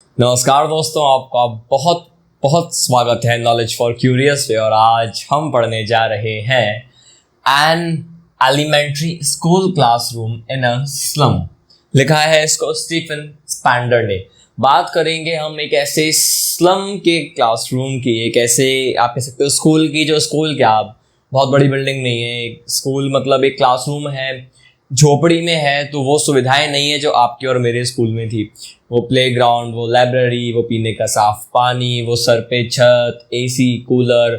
नमस्कार दोस्तों, आपका बहुत बहुत स्वागत है नॉलेज फॉर क्यूरियस पे। और आज हम पढ़ने जा रहे हैं an elementary school classroom in a slum. लिखा है इसको स्टीफन स्पैंडर ने। बात करेंगे हम एक ऐसे स्लम के क्लासरूम की, एक ऐसे आप कह सकते हो स्कूल की, जो स्कूल क्या, बहुत बड़ी बिल्डिंग नहीं है। एक स्कूल मतलब एक क्लासरूम है, झोपड़ी में है, तो वो सुविधाएं नहीं है जो आपके और मेरे स्कूल में थी। वो प्लेग्राउंड, वो लाइब्रेरी, वो पीने का साफ पानी, वो सर पे छत, एसी, कूलर,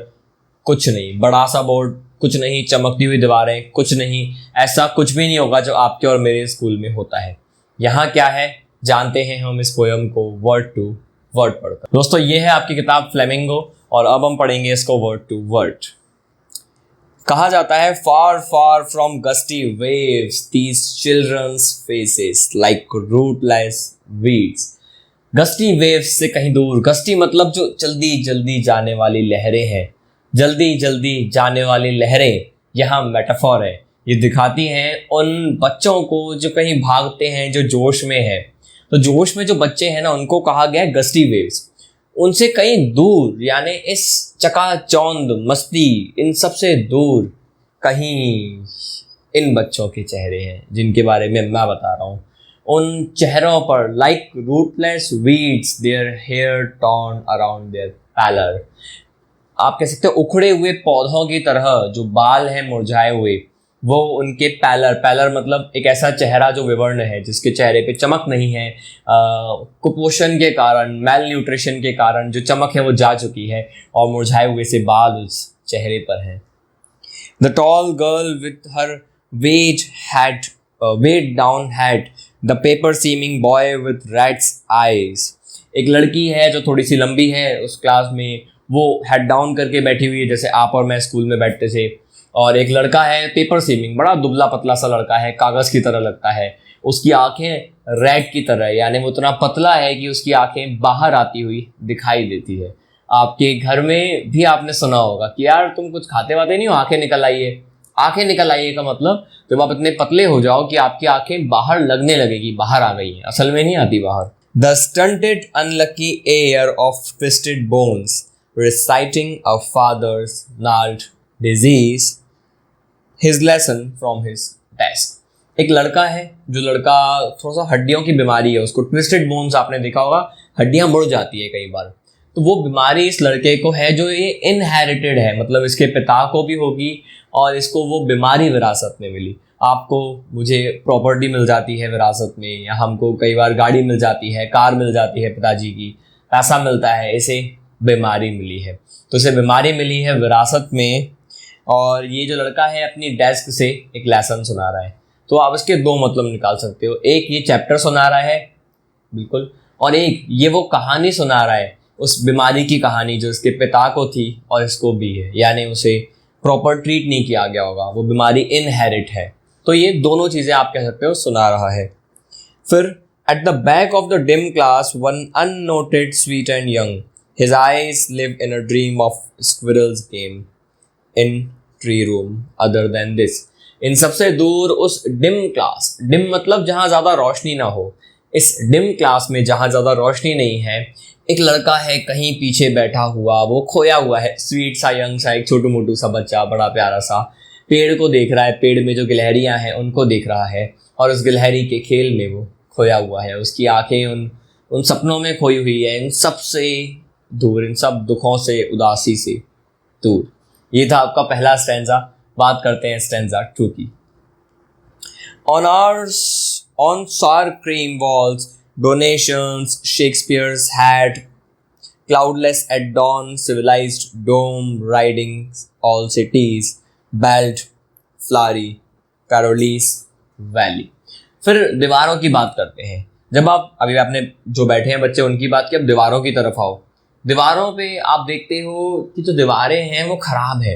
कुछ नहीं। बड़ा सा बोर्ड, कुछ नहीं। चमकती हुई दीवारें, कुछ नहीं। ऐसा कुछ भी नहीं होगा जो आपके और मेरे स्कूल में होता है। यहाँ क्या है जानते हैं हम इस पोयम को वर्ड टू वर्ड पढ़कर। दोस्तों, ये है आपकी किताब फ्लेमिंगो, और अब हम पढ़ेंगे इसको वर्ड टू वर्ड। कहा जाता है, far far from gusty waves these childrens faces like rootless weeds. Gusty waves से कहीं दूर। गस्टी मतलब जो जल्दी जल्दी जाने वाली लहरें हैं। जल्दी जल्दी जाने वाली लहरें यहाँ मेटाफॉर है। ये दिखाती हैं उन बच्चों को जो कहीं भागते हैं, जो जोश में है। तो जोश में जो बच्चे हैं ना, उनको कहा गया है गस्टी वेव्स। उनसे कहीं दूर, यानी इस चकाचौंध मस्ती, इन सबसे दूर कहीं इन बच्चों के चेहरे हैं जिनके बारे में मैं बता रहा हूँ। उन चेहरों पर like rootless weeds their hair torn around their pallor. आप कह सकते हो उखड़े हुए पौधों की तरह जो बाल हैं मुरझाए हुए, वो उनके पैलर मतलब एक ऐसा चेहरा जो विवर्ण है, जिसके चेहरे पे चमक नहीं है। कुपोषण के कारण, मेल न्यूट्रिशन के कारण जो चमक है वो जा चुकी है, और मुरझाए हुए से बाल उस चेहरे पर हैं। The tall girl with her weighed down head, the paper seeming boy with rat's eyes। एक लड़की है जो थोड़ी सी लंबी है उस क्लास में, वो हेड डाउन करके बैठी हुई है, जैसे आप और मैं स्कूल में बैठते थे। और एक लड़का है पेपर सीमिंग, बड़ा दुबला पतला सा लड़का है, कागज़ की तरह लगता है। उसकी आंखें रैट की तरह, यानी वो इतना पतला है कि उसकी आंखें बाहर आती हुई दिखाई देती है। आपके घर में भी आपने सुना होगा कि यार तुम कुछ खाते वाते नहीं हो, आंखें निकल आई है। आंखें निकल आई है का मतलब जब आप इतने पतले हो जाओ कि आपकी आंखें बाहर लगने लगेगी, बाहर आ गई हैं, असल में नहीं आती बाहर। The stunted unlucky air of twisted bones reciting a father's gnarled disease, his lesson from his desk। एक लड़का है, जो लड़का थोड़ा सा हड्डियों की बीमारी है, उसको ट्विस्टेड बोन्स आपने देखा होगा, हड्डियां मुड़ जाती है कई बार। तो वो बीमारी इस लड़के को है, जो ये इनहेरिटेड है, मतलब इसके पिता को भी होगी और इसको वो बीमारी विरासत में मिली। आपको मुझे प्रॉपर्टी मिल जाती है विरासत में, या हमको कई बार गाड़ी मिल जाती है, कार मिल जाती है पिताजी की, पैसा मिलता है, इसे बीमारी मिली है। तो इसे बीमारी मिली है विरासत में, और ये जो लड़का है अपनी डेस्क से एक लेसन सुना रहा है। तो आप इसके दो मतलब निकाल सकते हो, एक ये चैप्टर सुना रहा है बिल्कुल, और एक ये वो कहानी सुना रहा है, उस बीमारी की कहानी जो इसके पिता को थी और इसको भी है, यानी उसे प्रॉपर ट्रीट नहीं किया गया होगा, वो बीमारी इनहेरिट है। तो ये दोनों चीज़ें आप कह सकते हो सुना रहा है। फिर at the back of the dim class one unnoted sweet and young, his eyes lived in a dream of squirrel's game in tree room other than this। इन सबसे दूर उस डिम क्लास, डिम मतलब जहाँ ज़्यादा रोशनी ना हो, इस डिम क्लास में जहाँ ज़्यादा रोशनी नहीं है, एक लड़का है कहीं पीछे बैठा हुआ, वो खोया हुआ है। स्वीट सा, यंग सा, एक छोटू मोटू सा बच्चा, बड़ा प्यारा सा, पेड़ को देख रहा है, पेड़ में जो गिलहरियाँ हैं उनको देख रहा है, और उस गिलहरी के खेल में वो खोया हुआ है। उसकी आंखें उन सपनों में खोई हुई है, इन सब से दूर, इन सब दुखों से, उदासी से दूर। ये था आपका पहला स्टैंजा। बात करते हैं स्टैंजा 2 की। On sour cream walls, donations Shakespeare's had, cloudless at dawn, civilized dome riding all cities, belt, flowery, Carolis Valley। फिर दीवारों की बात करते हैं। जब आप अभी आपने जो बैठे हैं बच्चे उनकी बात की, अब दीवारों की तरफ आओ। दीवारों पे आप देखते हो कि जो दीवारें हैं वो खराब है।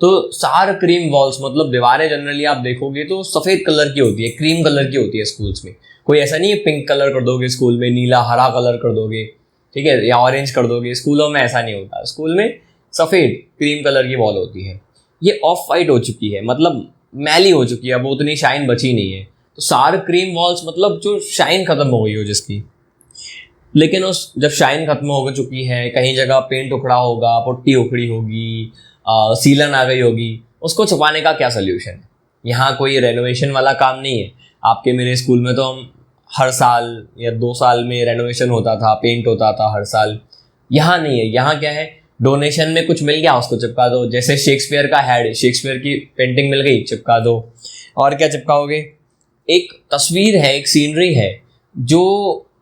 तो सार क्रीम वॉल्स मतलब दीवारें जनरली आप देखोगे तो सफ़ेद कलर की होती है, क्रीम कलर की होती है स्कूल्स में। कोई ऐसा नहीं है पिंक कलर कर दोगे स्कूल में, नीला हरा कलर कर दोगे, ठीक है, या ऑरेंज कर दोगे। स्कूलों में ऐसा नहीं होता, स्कूल में सफ़ेद क्रीम कलर की वॉल होती है। ये ऑफ वाइट हो चुकी है, मतलब मैली हो चुकी है, अब उतनी शाइन बची नहीं है। तो सार क्रीम वॉल्स मतलब जो शाइन खत्म हो गई हो जिसकी। लेकिन उस जब शाइन खत्म हो चुकी है, कहीं जगह पेंट उखड़ा होगा, पुट्टी उखड़ी होगी, सीलन आ गई होगी, उसको छुपाने का क्या सोल्यूशन है? यहाँ कोई रेनोवेशन वाला काम नहीं है। आपके मेरे स्कूल में तो हम हर साल या 2 साल में रेनोवेशन होता था, पेंट होता था हर साल। यहाँ नहीं है। यहाँ क्या है, डोनेशन में कुछ मिल गया उसको चिपका दो। जैसे शेक्सपियर का हेड, शेक्सपियर की पेंटिंग मिल गई, चिपका दो। और क्या चिपकाओगे? एक तस्वीर है, एक सीनरी है जो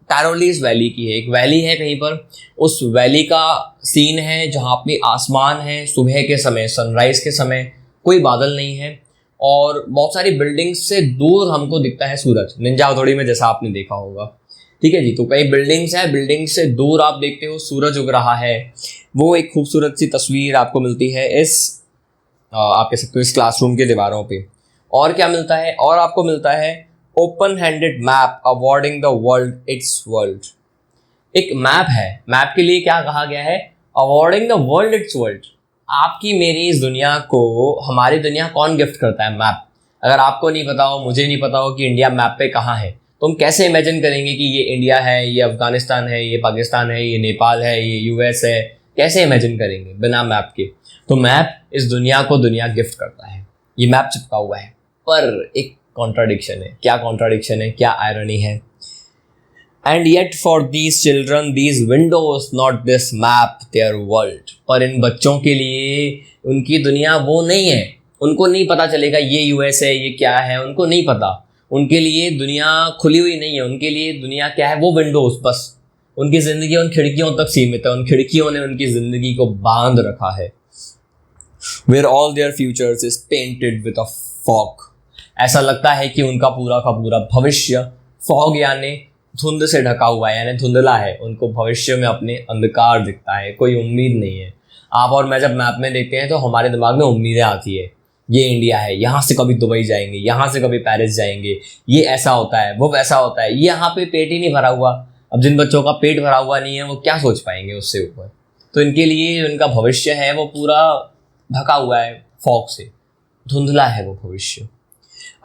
टैरोलीज वैली की है। एक वैली है कहीं पर, उस वैली का सीन है जहाँ पे आसमान है, सुबह के समय, सनराइज के समय कोई बादल नहीं है और बहुत सारी बिल्डिंग्स से दूर हमको दिखता है सूरज, निंजा हथौड़ी में जैसा आपने देखा होगा। ठीक है जी, तो कई बिल्डिंग्स है, बिल्डिंग से दूर आप देखते हो सूरज उग रहा है। वो एक खूबसूरत सी तस्वीर आपको मिलती है इस आप कह सकते हो इस क्लासरूम के दीवारों पे। और क्या मिलता है? और आपको मिलता है open handed map awarding the world it's world. एक मैप है, मैप के लिए क्या कहा गया है? Awarding the world it's world. आपकी मेरी इस दुनिया को, हमारी दुनिया कौन गिफ्ट करता है? मैप। अगर आपको नहीं पता हो, मुझे नहीं पता हो कि इंडिया मैप पे कहाँ है, तो हम कैसे इमेजिन करेंगे कि ये इंडिया है, ये अफगानिस्तान है, ये पाकिस्तान है, ये नेपाल है, ये यूएस है? कैसे इमेजिन करेंगे बिना मैप के? तो मैप इस दुनिया को दुनिया गिफ्ट करता है। ये मैप चिपका हुआ है, पर एक कॉन्ट्राडिक्शन है। क्या कॉन्ट्राडिक्शन है, क्या आयरनी है? And yet for these children these Windows not this map there world. पर इन बच्चों के लिए उनकी दुनिया वो नहीं है। उनको नहीं पता चलेगा ये यूएस है, ये क्या है, उनको नहीं पता। उनके लिए दुनिया खुली हुई नहीं है। उनके लिए दुनिया क्या है? वो विंडोज बस। उनकी ज़िंदगी उन खिड़कियों तक सीमित है। उन खिड़कियों ने उनकी ज़िंदगी को बांध रखा है। Where all their futures is painted with a fog। ऐसा लगता है कि उनका पूरा का पूरा भविष्य फॉग यानी धुंध से ढका हुआ है, यानी धुंधला है। उनको भविष्य में अपने अंधकार दिखता है, कोई उम्मीद नहीं है। आप और मैं जब मैप में देखते हैं तो हमारे दिमाग में उम्मीदें आती है। ये इंडिया है, यहाँ से कभी दुबई जाएंगे, यहाँ से कभी पेरिस जाएंगे, ये ऐसा होता है, वो वैसा होता है। ये यहाँ पे पेट ही नहीं भरा हुआ। अब जिन बच्चों का पेट भरा हुआ नहीं है वो क्या सोच पाएंगे उससे ऊपर? तो इनके लिए उनका भविष्य है वो पूरा ढका हुआ है फॉग से, धुंधला है वो भविष्य।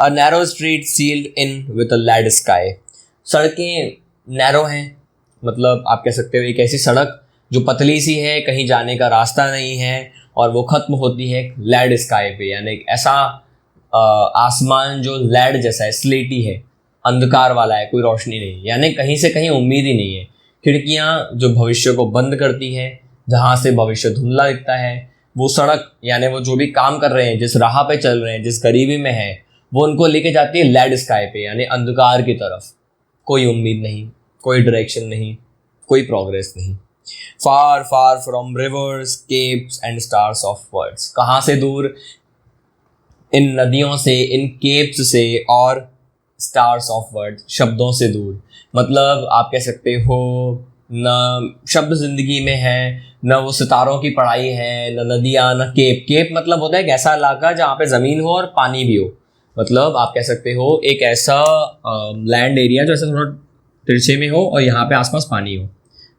A narrow street sealed in with a lead sky. सड़कें नैरो हैं, मतलब आप कह सकते हो एक ऐसी सड़क जो पतली सी है, कहीं जाने का रास्ता नहीं है और वो ख़त्म होती है लेड स्काई पे, यानी एक ऐसा आसमान जो लेड जैसा है, स्लेटी है, अंधकार वाला है, कोई रोशनी नहीं, यानी कहीं से कहीं उम्मीद ही नहीं है। खिड़कियाँ जो भविष्य को बंद करती है, जहाँ से भविष्य धुंधला दिखता है। वो सड़क यानी वो जो भी काम कर रहे हैं, जिस राह पे चल रहे हैं, जिस गरीबी में है, वो उनको लेके जाती है लेड स्काई पे, यानी अंधकार की तरफ। कोई उम्मीद नहीं, कोई डायरेक्शन नहीं, कोई प्रोग्रेस नहीं। Far far from rivers, capes and stars of words. कहाँ से दूर? इन नदियों से, इन केप्स से और स्टार्स ऑफ वर्ड, शब्दों से दूर। मतलब आप कह सकते हो न शब्द जिंदगी में है, न वो सितारों की पढ़ाई है, न नदियाँ, न केप। केप मतलब होता है एक ऐसा इलाका जहाँ पे ज़मीन हो और पानी भी हो। मतलब आप कह सकते हो एक ऐसा लैंड एरिया जो ऐसा थोड़ा तिरछे में हो और यहाँ पे आसपास पानी हो,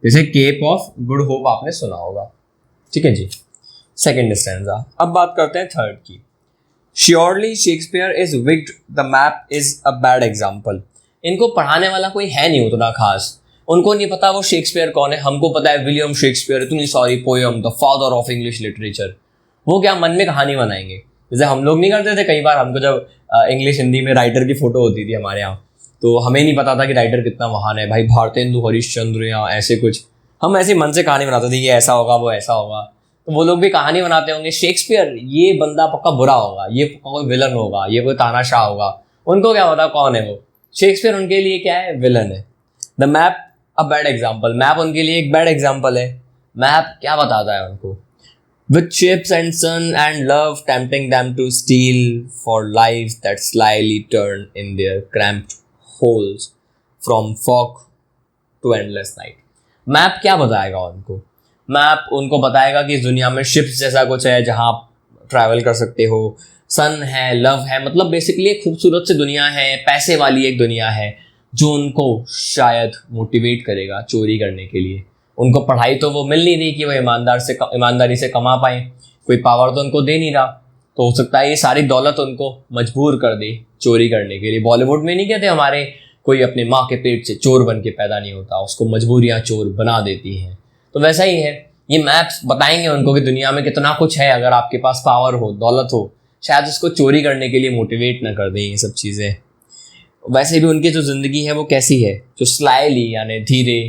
जैसे केप ऑफ गुड होप आपने सुना होगा। ठीक है जी, सेकेंड स्टैंजा। अब बात करते हैं थर्ड की। Surely Shakespeare is wicked, the map is a bad example. इनको पढ़ाने वाला कोई है नहीं उतना खास। उनको नहीं पता वो शेक्सपियर कौन है। हमको पता है विलियम शेक्सपियर, इतनी सारी poem, the father of English literature. वो क्या मन में कहानी बनाएंगे? जैसे हम लोग नहीं करते थे कई बार। हमको जब इंग्लिश हिंदी में राइटर की फ़ोटो होती थी हमारे यहाँ, तो हमें नहीं पता था कि राइटर कितना महान है भाई, भारतेंदु हरिश्चंद्र या ऐसे कुछ। हम ऐसे मन से कहानी बनाते थे, ये ऐसा होगा, वो ऐसा होगा। तो वो लोग भी कहानी बनाते होंगे, शेक्सपियर ये बंदा पक्का बुरा होगा, ये पक्का कोई विलन होगा, ये कोई तानाशाह होगा। उनको क्या पता कौन है वो? शेक्सपियर उनके लिए क्या है? विलन है। The map a bad example. Map उनके लिए एक बैड एग्जाम्पल है। मैप क्या बताता है उनको? With ships and sun and love tempting them to steal for lives that slyly turn in their cramped holes from fog to endless night। Map क्या बताएगा उनको? मैप उनको बताएगा कि इस दुनिया में शिप्स जैसा कुछ है जहाँ आप ट्रैवल कर सकते हो, सन है, लव है, मतलब बेसिकली एक खूबसूरत सी दुनिया है, पैसे वाली एक दुनिया है जो उनको शायद मोटिवेट करेगा चोरी करने के लिए। उनको पढ़ाई तो वो मिल नहीं रही कि वो ईमानदारी से कमा पाएँ, कोई पावर तो उनको दे नहीं रहा, तो हो सकता है ये सारी दौलत उनको मजबूर कर दे चोरी करने के लिए। बॉलीवुड में नहीं कहते हमारे कोई अपने माँ के पेट से चोर बन के पैदा नहीं होता, उसको मजबूरियाँ चोर बना देती हैं। तो वैसा ही है, ये मैप्स बताएंगे उनको कि दुनिया में कितना कुछ है। अगर आपके पास पावर हो, दौलत हो, शायद उसको चोरी करने के लिए मोटिवेट ना कर दें ये सब चीज़ें। वैसे भी उनकी जो ज़िंदगी है वो कैसी है, जो स्लाइली यानी धीरे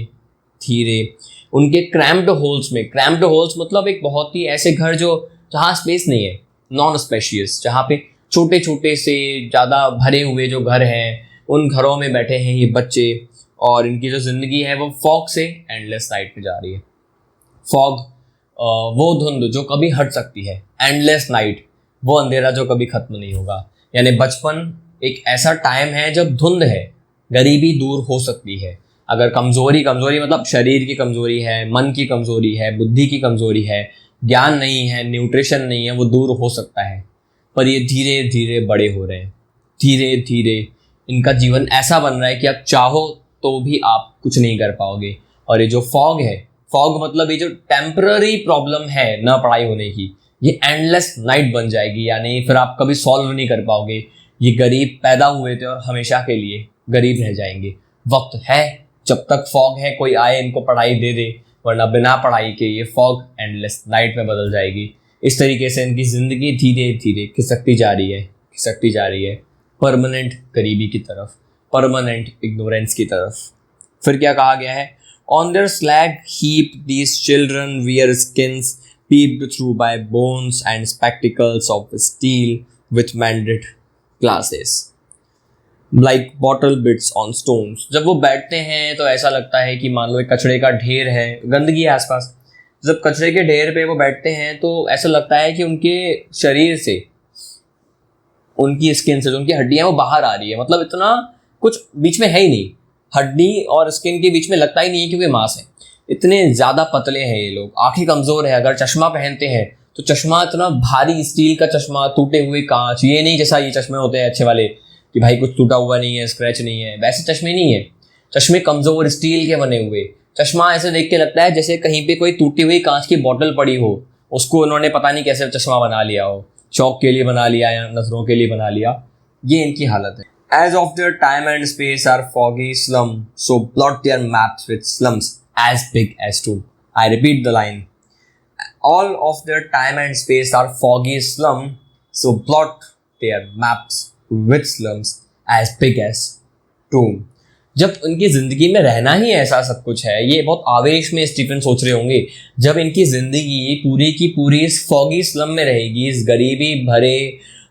धीरे उनके क्रैम्प्ड होल्स में, क्रैम्प्ड होल्स मतलब एक बहुत ही ऐसे घर जो जहाँ स्पेस नहीं है, नॉन स्पेशियस, जहाँ पे छोटे छोटे से ज़्यादा भरे हुए जो घर हैं, उन घरों में बैठे हैं ये बच्चे। और इनकी जो ज़िंदगी है वो फॉग से एंडलेस नाइट में जा रही है। फॉग वो धुंध जो कभी हट सकती है, एंडलेस नाइट वो अंधेरा जो कभी खत्म नहीं होगा। यानी बचपन एक ऐसा टाइम है जब धुंध है, गरीबी दूर हो सकती है। अगर कमज़ोरी मतलब शरीर की कमज़ोरी है, मन की कमज़ोरी है, बुद्धि की कमज़ोरी है, ज्ञान नहीं है, न्यूट्रिशन नहीं है, वो दूर हो सकता है। पर ये धीरे धीरे बड़े हो रहे हैं, धीरे धीरे इनका जीवन ऐसा बन रहा है कि आप चाहो तो भी आप कुछ नहीं कर पाओगे। और ये जो फॉग है, फॉग मतलब ये जो टेम्पररी प्रॉब्लम है ना पढ़ाई होने की, ये एंडलेस नाइट बन जाएगी। यानी फिर आप कभी सॉल्व नहीं कर पाओगे। ये गरीब पैदा हुए थे और हमेशा के लिए गरीब रह जाएंगे। वक्त है, जब तक फॉग है कोई आए इनको पढ़ाई दे दे, वरना बिना पढ़ाई के ये फॉग एंडलेस नाइट में बदल जाएगी। इस तरीके से इनकी ज़िंदगी धीरे धीरे खिसकती जा रही है परमानेंट गरीबी की तरफ, परमानेंट इग्नोरेंस की तरफ। फिर क्या कहा गया है, on their slag heap these children wear skins peeped through by bones and spectacles of steel with mended glasses like bottle bits on stones। जब वो बैठते हैं तो ऐसा लगता है कि मान लो एक कचड़े का ढेर है, गंदगी है आसपास। जब कचरे के ढेर पे वो बैठते हैं तो ऐसा लगता है कि उनके शरीर से, उनकी स्किन से जो उनकी हड्डियां वो बाहर आ रही है। मतलब इतना कुछ बीच में है ही नहीं, हड्डी और स्किन के बीच में लगता ही नहीं है क्योंकि मांस है। इतने ज़्यादा पतले हैं ये लोग, आंखें कमज़ोर है। अगर चश्मा पहनते हैं तो चश्मा इतना भारी, स्टील का चश्मा, टूटे हुए कांच, ये नहीं जैसा ये चश्मे होते हैं अच्छे वाले कि भाई कुछ टूटा हुआ नहीं है, स्क्रैच नहीं है, वैसे चश्मे नहीं है। चश्मे कमज़ोर स्टील के बने हुए। चश्मा ऐसे देख के लगता है जैसे कहीं पे कोई टूटी हुई कांच की बोतल पड़ी हो, उसको उन्होंने पता नहीं कैसे चश्मा बना लिया हो, शौक के लिए बना लिया या नजरों के लिए बना लिया। ये इनकी हालत है। As of their time and space are foggy slum, so blot their maps with slums as big as two. I repeat the line. All of their time and space are foggy slum, so blot their maps with slums as big as two. जब उनकी ज़िंदगी में रहना ही ऐसा सब कुछ है, ये बहुत आवेश में स्टीफन सोच रहे होंगे, जब इनकी ज़िंदगी पूरी की पूरी इस फॉगी स्लम में रहेगी, इस गरीबी भरे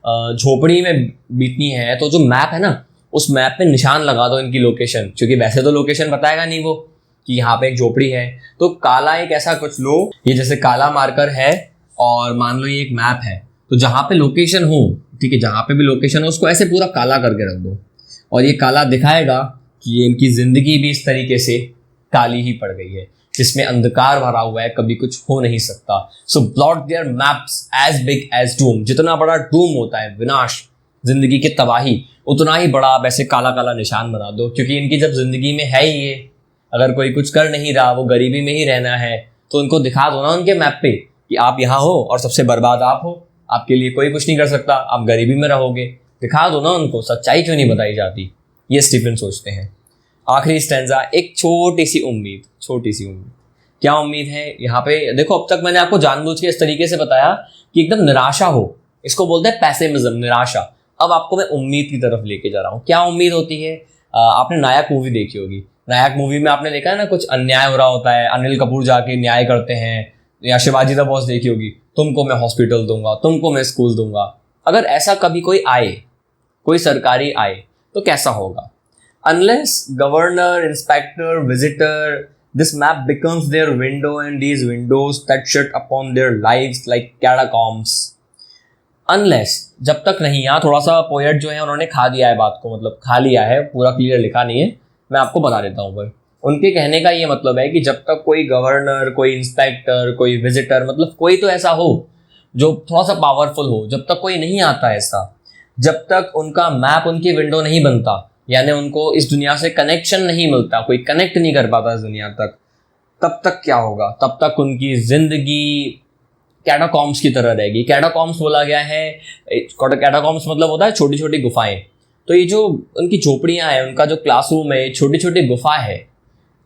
झोपड़ी में बीतनी है, तो जो मैप है ना, उस मैप पे निशान लगा दो इनकी लोकेशन। क्योंकि वैसे तो लोकेशन बताएगा नहीं वो कि यहाँ पे एक झोपड़ी है। तो काला एक ऐसा कुछ लो, ये जैसे काला मार्कर है और मान लो ये एक मैप है, तो जहाँ पे लोकेशन हो, ठीक है, जहाँ पे भी लोकेशन हो उसको ऐसे पूरा काला करके रख दो। और ये काला दिखाएगा कि ये इनकी ज़िंदगी भी इस तरीके से काली ही पड़ गई है, जिसमें अंधकार भरा हुआ है, कभी कुछ हो नहीं सकता। So blot their maps as big as doom. जितना बड़ा डूम होता है, विनाश, जिंदगी की तबाही, उतना ही बड़ा आप ऐसे काला काला निशान बना दो। क्योंकि इनकी जब जिंदगी में है ही ये, अगर कोई कुछ कर नहीं रहा, वो गरीबी में ही रहना है, तो उनको दिखा दो ना उनके मैप पे कि आप यहाँ हो और सबसे बर्बाद आप हो, आपके लिए कोई कुछ नहीं कर सकता, आप गरीबी में रहोगे। दिखा दो ना उनको, सच्चाई क्यों नहीं बताई जाती, ये स्टीफन सोचते हैं। आखिरी स्टैंजा, एक छोटी सी उम्मीद। क्या उम्मीद है यहाँ पे? देखो, अब तक मैंने आपको जानबूझ के इस तरीके से बताया कि एकदम निराशा हो, इसको बोलते हैं पैसिमिज्म, निराशा। अब आपको मैं उम्मीद की तरफ लेके जा रहा हूँ। क्या उम्मीद होती है? आपने नायक मूवी देखी होगी। नायक मूवी में आपने देखा है ना, कुछ अन्याय हो रहा होता है, अनिल कपूर जाके न्याय करते हैं। या शिवाजी द बॉस देखी होगी, तुमको मैं हॉस्पिटल दूंगा, तुमको मैं स्कूल दूंगा। अगर ऐसा कभी कोई आए, कोई सरकारी आए, तो कैसा होगा? Unless governor, inspector, visitor, this map becomes their window and these windows that shut upon their lives like catacombs. Unless, जब तक नहीं, यहाँ थोड़ा सा पोएट जो है उन्होंने खा दिया है बात को, मतलब खा लिया है, पूरा क्लियर लिखा नहीं है, मैं आपको बता देता हूँ। पर उनके कहने का ये मतलब है कि जब तक कोई गवर्नर, कोई इंस्पेक्टर, कोई विजिटर, मतलब कोई तो ऐसा हो जो थोड़ा सा पावरफुल हो, जब तक कोई नहीं आता ऐसा, जब तक उनका मैप उनकी विंडो नहीं बनता, यानी उनको इस दुनिया से कनेक्शन नहीं मिलता, कोई कनेक्ट नहीं कर पाता इस दुनिया तक, तब तक क्या होगा? तब तक उनकी जिंदगी कैटाकॉम्स की तरह रहेगी। कैटाकॉम्स बोला गया है, कैटाकॉम्स मतलब होता है छोटी छोटी गुफाएं। तो ये जो उनकी झोपड़ियाँ हैं, उनका जो क्लासरूम है, छोटी छोटी गुफा है,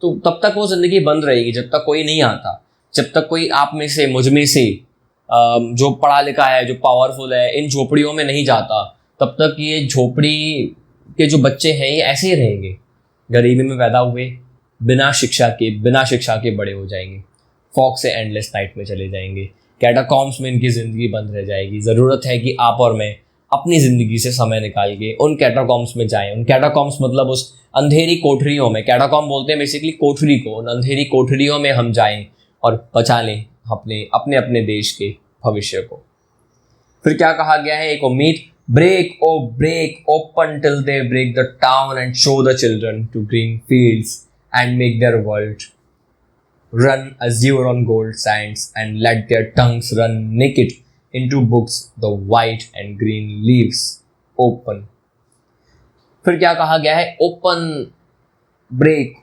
तो तब तक वो ज़िंदगी बंद रहेगी जब तक कोई नहीं आता, जब तक कोई आप में से, मुझ में से जो पढ़ा लिखा है, जो पावरफुल है, इन झोपड़ियों में नहीं जाता, तब तक ये झोपड़ी के जो बच्चे हैं ये ऐसे ही रहेंगे, गरीबी में पैदा हुए, बिना शिक्षा के बड़े हो जाएंगे, फॉग से एंडलेस नाइट में चले जाएंगे, कैटाकॉम्स में इनकी ज़िंदगी बंद रह जाएगी। ज़रूरत है कि आप और मैं अपनी ज़िंदगी से समय निकाल के उन कैटाकॉम्स में जाएं। उन कैटाकॉम्स मतलब उस अंधेरी कोठरियों में, कैटाकॉम बोलते हैं बेसिकली कोठरी को, उन अंधेरी कोठरियों में हम जाएं और बचा लें अपने अपने देश के भविष्य को। फिर क्या कहा गया है, एक उम्मीद, break open till they break the town and show the children to green fields and make their world run azure on gold sands and let their tongues run naked into books the white and green leaves open। फिर क्या कहा गया है, break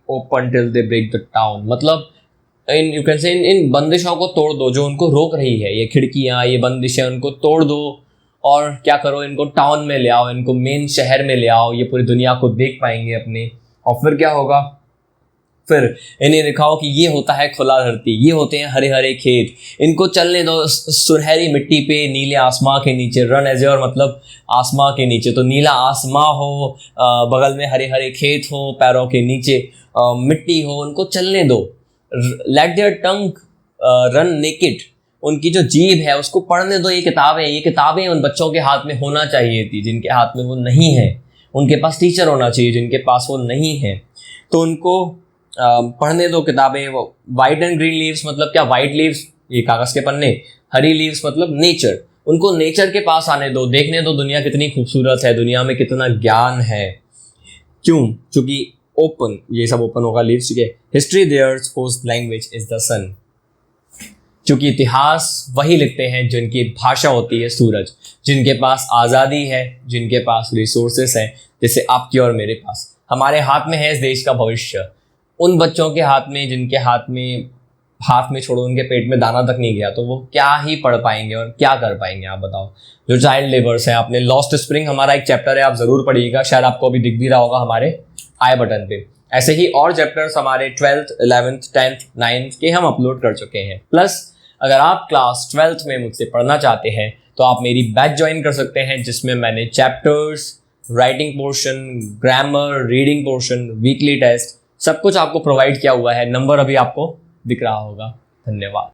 open till they break the town, मतलब you can say इन बंदिशों को तोड़ दो जो उनको रोक रही है, ये खिड़कियाँ, ये बंदिशें, उनको तोड़ दो और क्या करो, इनको टाउन में ले आओ, इनको मेन शहर में ले आओ, ये पूरी दुनिया को देख पाएंगे अपने। और फिर क्या होगा, फिर इन्हें दिखाओ कि ये होता है खुला धरती, ये होते हैं हरे हरे खेत, इनको चलने दो सुनहरी मिट्टी पे, नीले आसमां के नीचे, रन एज़्योर मतलब आसमां के नीचे, तो नीला आसमां हो, बगल में हरे हरे खेत हो, पैरों के नीचे मिट्टी हो, उनको चलने दो। Let their tongue run naked, उनकी जो जीभ है उसको पढ़ने दो, ये किताबें उन बच्चों के हाथ में होना चाहिए थी जिनके हाथ में वो नहीं है, उनके पास टीचर होना चाहिए जिनके पास वो नहीं है, तो उनको पढ़ने दो किताबें। वो वाइट एंड ग्रीन लीव्स मतलब क्या, वाइट लीव्स ये कागज़ के पन्ने, हरी लीव्स मतलब नेचर, उनको नेचर के पास आने दो, देखने दो दुनिया कितनी खूबसूरत है, दुनिया में कितना ज्ञान है। क्यों? क्योंकि ओपन, ये सब ओपन होगा लीव्स, ठीक है। History there's host language is the sun, क्योंकि इतिहास वही लिखते हैं जिनकी भाषा होती है सूरज, जिनके पास आज़ादी है, जिनके पास रिसोर्सेस हैं, जैसे आपके और मेरे पास। हमारे हाथ में है इस देश का भविष्य, उन बच्चों के हाथ में जिनके हाथ में छोड़ो, उनके पेट में दाना तक नहीं गया, तो वो क्या ही पढ़ पाएंगे और क्या कर पाएंगे, आप बताओ। जो चाइल्ड लेबर्स हैं, आपने लॉस्ट स्प्रिंग हमारा एक चैप्टर है, आप ज़रूर पढ़िएगा, शायद आपको अभी दिख भी रहा होगा हमारे आई बटन पे। ऐसे ही और चैप्टर्स हमारे 12th, 11th, 10th, 9th के हम अपलोड कर चुके हैं। प्लस अगर आप क्लास 12th में मुझसे पढ़ना चाहते हैं तो आप मेरी बैच ज्वाइन कर सकते हैं, जिसमें मैंने chapters, writing portion, grammar, reading portion, weekly test, सब कुछ आपको प्रोवाइड किया हुआ है। नंबर अभी आपको दिख रहा होगा। धन्यवाद।